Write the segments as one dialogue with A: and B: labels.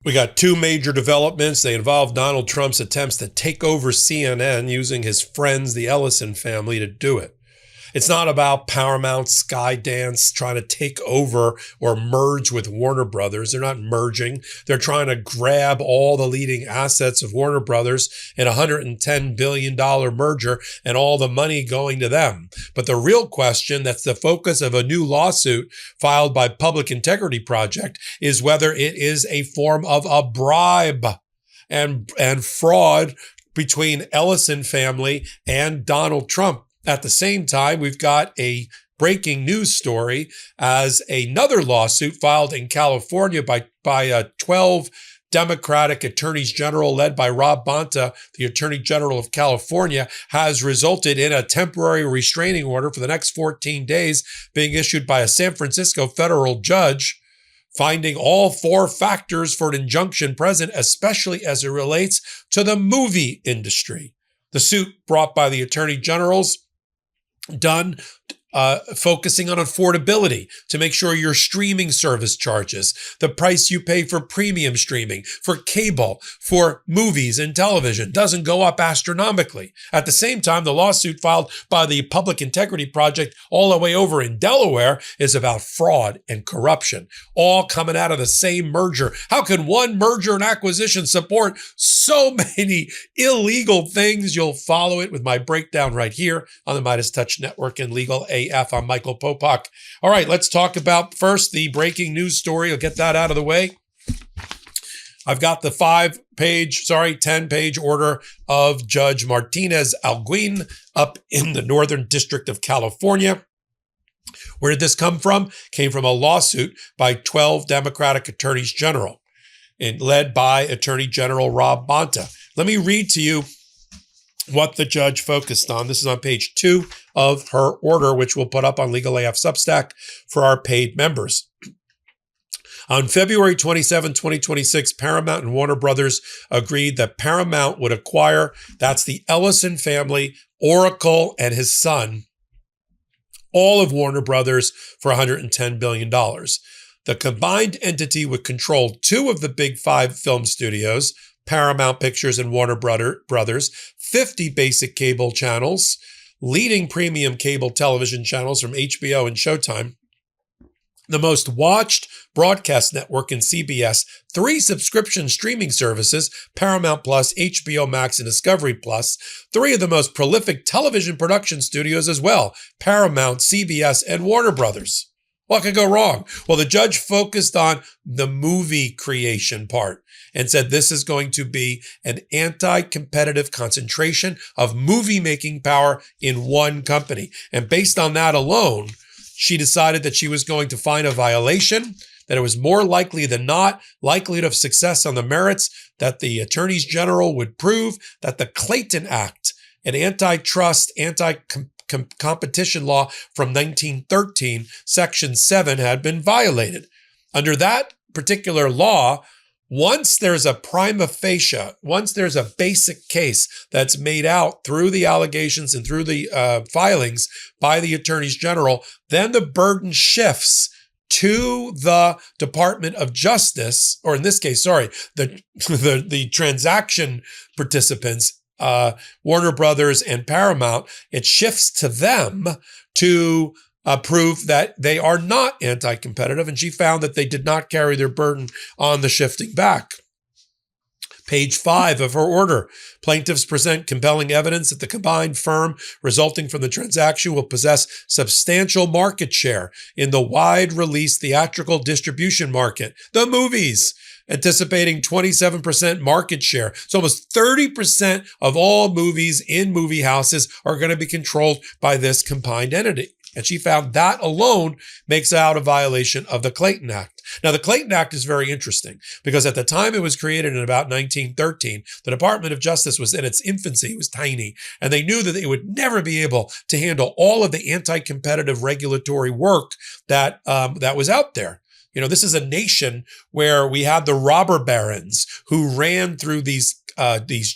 A: We got two major developments. They involve Donald Trump's attempts to take over CNN using his friends, the Ellison family, to do it. It's not about Paramount, Skydance trying to take over or merge with Warner Brothers. They're not merging. They're trying to grab all the leading assets of Warner Brothers in a $110 billion merger and all the money going to them. But the real question that's the focus of a new lawsuit filed by Public Integrity Project is whether it is a form of a bribe and fraud between Ellison family and Donald Trump. At the same time, we've got a breaking news story as another lawsuit filed in California by 12 Democratic attorneys general led by Rob Bonta, the Attorney General of California, has resulted in a temporary restraining order for the next 14 days being issued by a San Francisco federal judge, finding all four factors for an injunction present, especially as it relates to the movie industry. The suit brought by the attorney generals done focusing on affordability to make sure your streaming service charges, the price you pay for premium streaming, for cable, for movies and television doesn't go up astronomically. At the same time, the lawsuit filed by the Public Integrity Project all the way over in Delaware is about fraud and corruption, all coming out of the same merger. How can one merger and acquisition support so many illegal things? You'll follow it with my breakdown right here on the MeidasTouch Network and Legal AF. I'm Michael Popok. All right, let's talk about first the breaking news story. I'll get that out of the way. I've got the 10-page order of Judge Martinez Alguin up in the Northern District of California. Where did this come from? Came from a lawsuit by 12 Democratic attorneys general, and led by Attorney General Rob Bonta. Let me read to you what the judge focused on. This is on page 2 of her order, which we'll put up on Legal AF Substack for our paid members. On February 27, 2026, Paramount and Warner Brothers agreed that Paramount would acquire, that's the Ellison family, Oracle, and his son, all of Warner Brothers for $110 billion. The combined entity would control 2 of the big 5 film studios, Paramount Pictures and Warner Brothers, 50 basic cable channels, leading premium cable television channels from HBO and Showtime, the most watched broadcast network in CBS, 3 subscription streaming services, Paramount Plus, HBO Max, and Discovery Plus, 3 of the most prolific television production studios as well, Paramount, CBS, and Warner Brothers. What could go wrong? Well, the judge focused on the movie creation part and said this is going to be an anti-competitive concentration of movie-making power in one company. And based on that alone, she decided that she was going to find a violation, that it was more likely than not, likelihood of success on the merits, that the attorneys general would prove that the Clayton Act, an antitrust, competition law from 1913, Section 7, had been violated. Under that particular law, once there's a prima facie, once there's a basic case that's made out through the allegations and through the filings by the attorneys general, then the burden shifts to the Department of Justice, or in this case, the transaction participants, Warner Brothers and Paramount. It shifts to them to prove that they are not anti-competitive, and she found that they did not carry their burden on the shifting back. Page 5 of her order. Plaintiffs present compelling evidence that the combined firm resulting from the transaction will possess substantial market share in the wide-release theatrical distribution market, the movies, anticipating 27% market share. So almost 30% of all movies in movie houses are going to be controlled by this combined entity. And she found that alone makes out a violation of the Clayton Act. Now, the Clayton Act is very interesting because at the time it was created in about 1913, the Department of Justice was in its infancy. It was tiny. And they knew that they would never be able to handle all of the anti-competitive regulatory work that was out there. You know, this is a nation where we had the robber barons who ran through these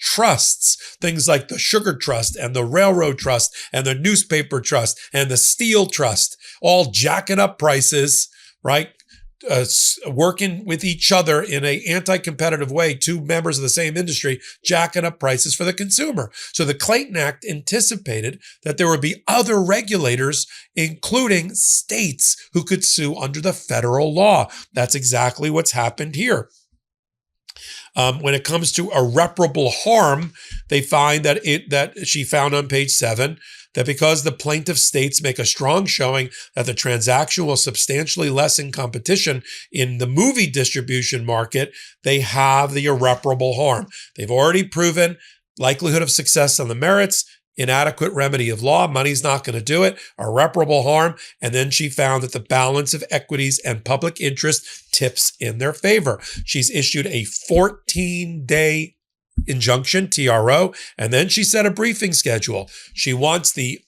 A: trusts, things like the Sugar Trust and the Railroad Trust and the Newspaper Trust and the Steel Trust, all jacking up prices, right? working with each other in a anti-competitive way, two members of the same industry jacking up prices for the consumer. So the Clayton Act anticipated that there would be other regulators, including states, who could sue under the federal law. That's exactly what's happened here. When it comes to irreparable harm, they find that she found on page 7 that because the plaintiff states make a strong showing that the transaction will substantially lessen competition in the movie distribution market, they have the irreparable harm. They've already proven likelihood of success on the merits, inadequate remedy of law, money's not going to do it, irreparable harm, and then she found that the balance of equities and public interest tips in their favor. She's issued a 14-day injunction, TRO, and then she set a briefing schedule. She wants the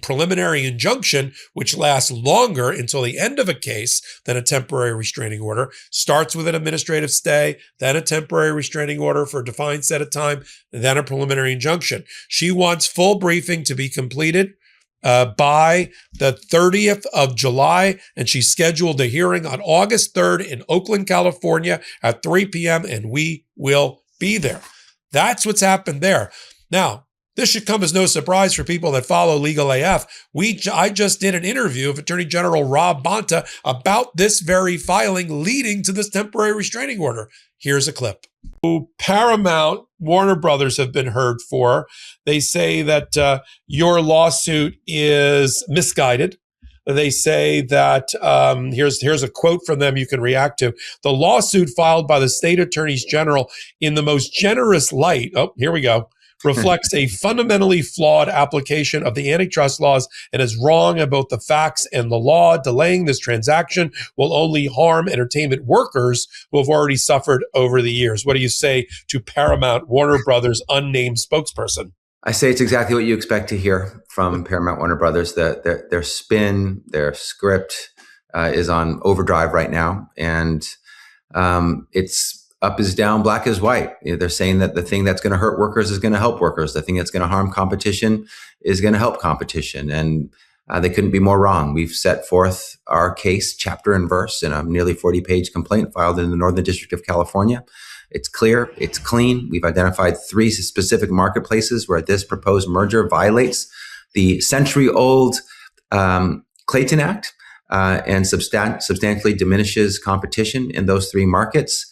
A: preliminary injunction, which lasts longer until the end of a case than a temporary restraining order, starts with an administrative stay, then a temporary restraining order for a defined set of time, and then a preliminary injunction. She wants full briefing to be completed by the 30th of July, and she scheduled a hearing on August 3rd in Oakland, California at 3 p.m., and we will be there. That's what's happened there. Now, this should come as no surprise for people that follow Legal AF. I just did an interview of Attorney General Rob Bonta about this very filing leading to this temporary restraining order. Here's a clip. Paramount, Warner Brothers have been heard for. They say that your lawsuit is misguided. They say that, here's a quote from them you can react to. The lawsuit filed by the state attorneys general in the most generous light, oh, here we go, reflects a fundamentally flawed application of the antitrust laws and is wrong about the facts and the law. Delaying this transaction will only harm entertainment workers who have already suffered over the years. What do you say to Paramount, Warner Brothers, unnamed spokesperson?
B: I say it's exactly what you expect to hear from Paramount Warner Brothers. Their spin, their script is on overdrive right now. And it's up is down, black is white. They're saying that the thing that's going to hurt workers is going to help workers. The thing that's going to harm competition is going to help competition. And they couldn't be more wrong. We've set forth our case chapter and verse in a nearly 40-page complaint filed in the Northern District of California. It's clear, it's clean. We've identified 3 specific marketplaces where this proposed merger violates the century-old Clayton Act and substantially diminishes competition in those 3 markets,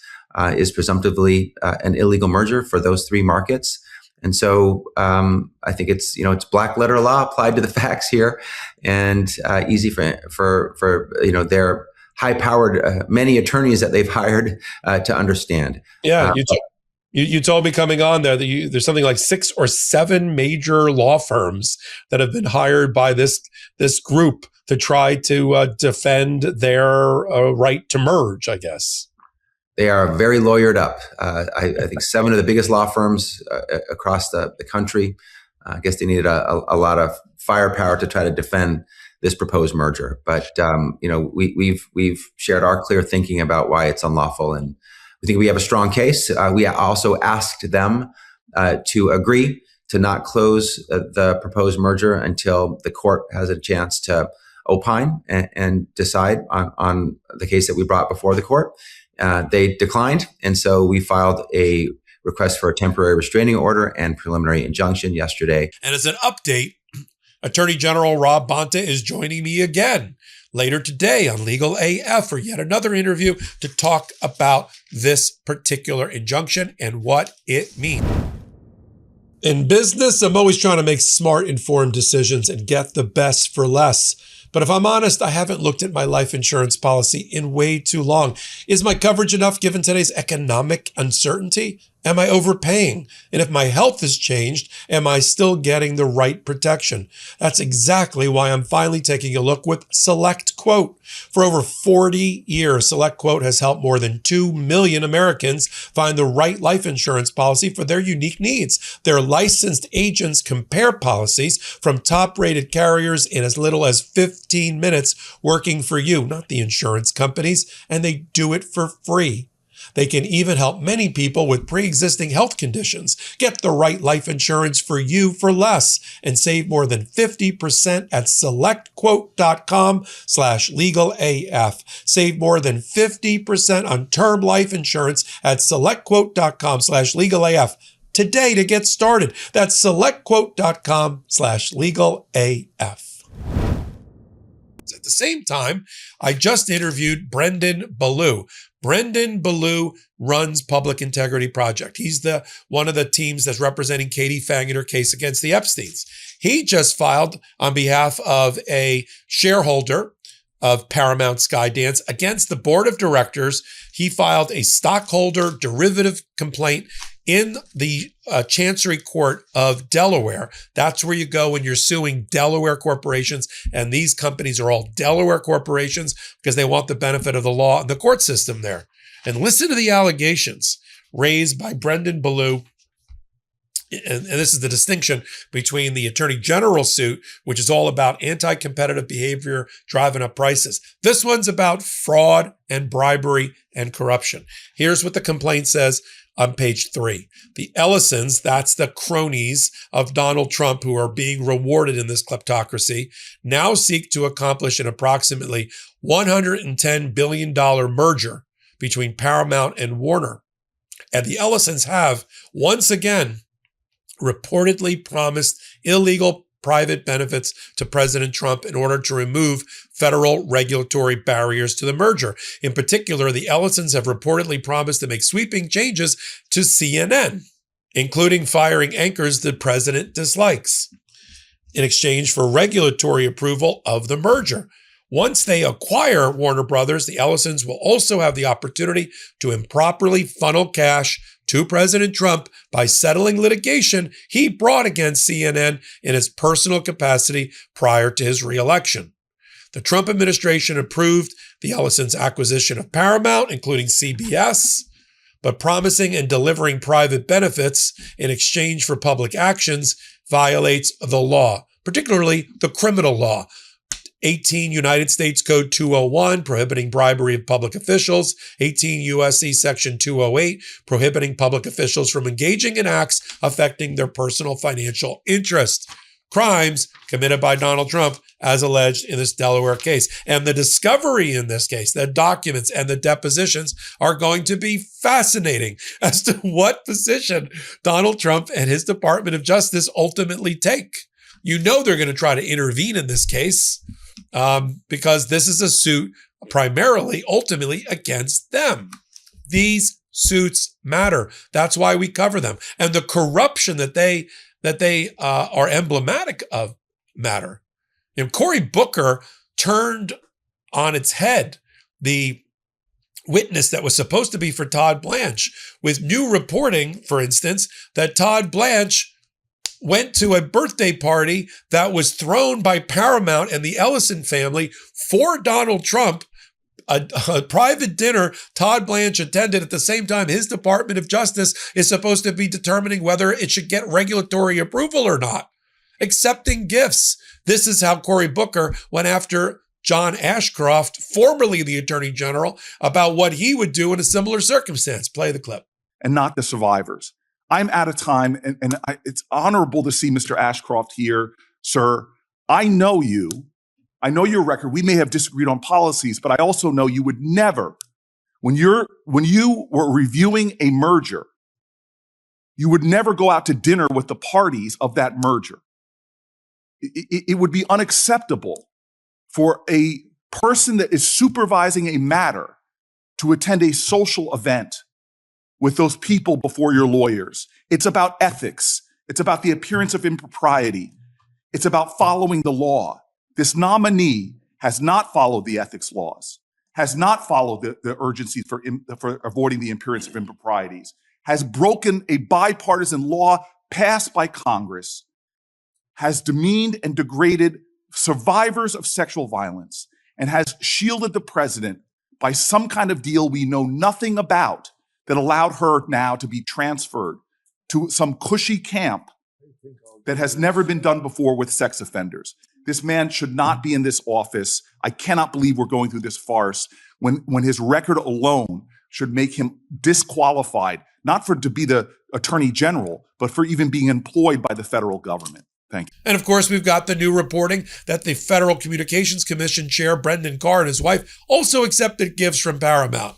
B: is presumptively an illegal merger for those 3 markets. And so I think it's black letter law applied to the facts here, and easy for their high-powered many attorneys that they've hired to understand.
A: Yeah, you told me coming on there that there's something like 6 or 7 major law firms that have been hired by this group to try to defend their right to merge, I guess.
B: They are very lawyered up. I think 7 of the biggest law firms across the country. I guess they needed a lot of firepower to try to defend this proposed merger. But we've shared our clear thinking about why it's unlawful, and we think we have a strong case. We also asked them to agree to not close the proposed merger until the court has a chance to opine and decide on the case that we brought before the court. They declined, and so we filed a request for a temporary restraining order and preliminary injunction yesterday.
A: And as an update, Attorney General Rob Bonta is joining me again later today on Legal AF for yet another interview to talk about this particular injunction and what it means. In business, I'm always trying to make smart, informed decisions and get the best for less. But if I'm honest, I haven't looked at my life insurance policy in way too long. Is my coverage enough given today's economic uncertainty? Am I overpaying? And if my health has changed, am I still getting the right protection? That's exactly why I'm finally taking a look with SelectQuote. For over 40 years, SelectQuote has helped more than 2 million Americans find the right life insurance policy for their unique needs. Their licensed agents compare policies from top-rated carriers in as little as 15 minutes, working for you, not the insurance companies, and they do it for free. They can even help many people with pre-existing health conditions get the right life insurance for you for less and save more than 50% at selectquote.com/legalaf. Save more than 50% on term life insurance at selectquote.com/legalaf today to get started. That's selectquote.com/legalaf. At the same time, I just interviewed Brendan Ballou. Brendan Ballou runs Public Integrity Project. He's one of the teams that's representing Katie Fang in her case against the Epsteins. He just filed on behalf of a shareholder of Paramount Skydance against the board of directors. He filed a stockholder derivative complaint in the Chancery Court of Delaware. That's where you go when you're suing Delaware corporations. And these companies are all Delaware corporations because they want the benefit of the law and the court system there. And listen to the allegations raised by Brendan Ballou. And this is the distinction between the Attorney General suit, which is all about anti-competitive behavior driving up prices. This one's about fraud and bribery and corruption. Here's what the complaint says on page 3. The Ellisons, that's the cronies of Donald Trump who are being rewarded in this kleptocracy, now seek to accomplish an approximately $110 billion merger between Paramount and Warner. And the Ellisons have, once again, reportedly promised illegal private benefits to President Trump in order to remove federal regulatory barriers to the merger. In particular, the Ellisons have reportedly promised to make sweeping changes to CNN, including firing anchors the president dislikes, in exchange for regulatory approval of the merger. Once they acquire Warner Brothers, the Ellisons will also have the opportunity to improperly funnel cash to President Trump by settling litigation he brought against CNN in his personal capacity prior to his reelection. The Trump administration approved the Ellisons' acquisition of Paramount, including CBS, but promising and delivering private benefits in exchange for public actions violates the law, particularly the criminal law. 18 United States Code 201, prohibiting bribery of public officials, 18 U.S.C. Section 208, prohibiting public officials from engaging in acts affecting their personal financial interest. Crimes committed by Donald Trump as alleged in this Delaware case. And the discovery in this case, the documents and the depositions are going to be fascinating as to what position Donald Trump and his Department of Justice ultimately take. You know they're going to try to intervene in this case because this is a suit primarily, ultimately against them. These suits matter. That's why we cover them. And the corruption that they are emblematic of matter. And Cory Booker turned on its head the witness that was supposed to be for Todd Blanche with new reporting, for instance, that Todd Blanche went to a birthday party that was thrown by Paramount and the Ellison family for Donald Trump, a private dinner Todd Blanche attended at the same time his Department of Justice is supposed to be determining whether it should get regulatory approval or not. Accepting gifts. This is how Cory Booker went after John Ashcroft, formerly the Attorney General, about what he would do in a similar circumstance. Play the clip.
C: And not the survivors. I'm out of time, and it's honorable to see Mr. Ashcroft here, sir. I know you. I know your record. We may have disagreed on policies, but I also know you would never, when you were reviewing a merger, you would never go out to dinner with the parties of that merger. It would be unacceptable for a person that is supervising a matter to attend a social event with those people before your lawyers. It's about ethics. It's about the appearance of impropriety. It's about following the law. This nominee has not followed the ethics laws, has not followed the urgency for avoiding the appearance of improprieties, has broken a bipartisan law passed by Congress, has demeaned and degraded survivors of sexual violence, and has shielded the president by some kind of deal we know nothing about that allowed her now to be transferred to some cushy camp that has never been done before with sex offenders. This man should not be in this office. I cannot believe we're going through this farce when his record alone should make him disqualified, not to be the attorney general, but for even being employed by the federal government. Thank you.
A: And of course, we've got the new reporting that the Federal Communications Commission Chair Brendan Carr and his wife also accepted gifts from Paramount.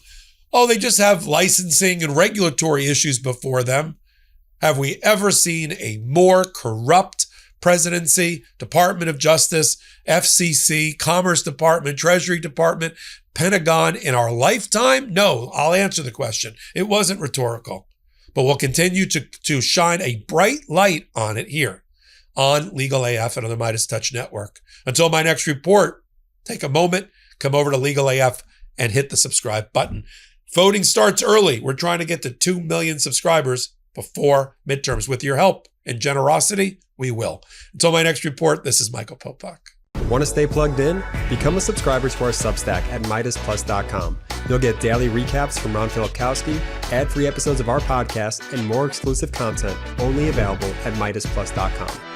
A: Oh, they just have licensing and regulatory issues before them. Have we ever seen a more corrupt presidency, Department of Justice, FCC, Commerce Department, Treasury Department, Pentagon in our lifetime? No, I'll answer the question. It wasn't rhetorical, but we'll continue to shine a bright light on it here on Legal AF and on the MeidasTouch Network. Until my next report, take a moment, come over to Legal AF and hit the subscribe button. Voting starts early. We're trying to get to 2 million subscribers before midterms. With your help and generosity, we will. Until my next report, this is Michael Popok.
D: Want to stay plugged in? Become a subscriber to our Substack at MeidasPlus.com. You'll get daily recaps from Ron Filipkowski, ad-free episodes of our podcast, and more exclusive content only available at MeidasPlus.com.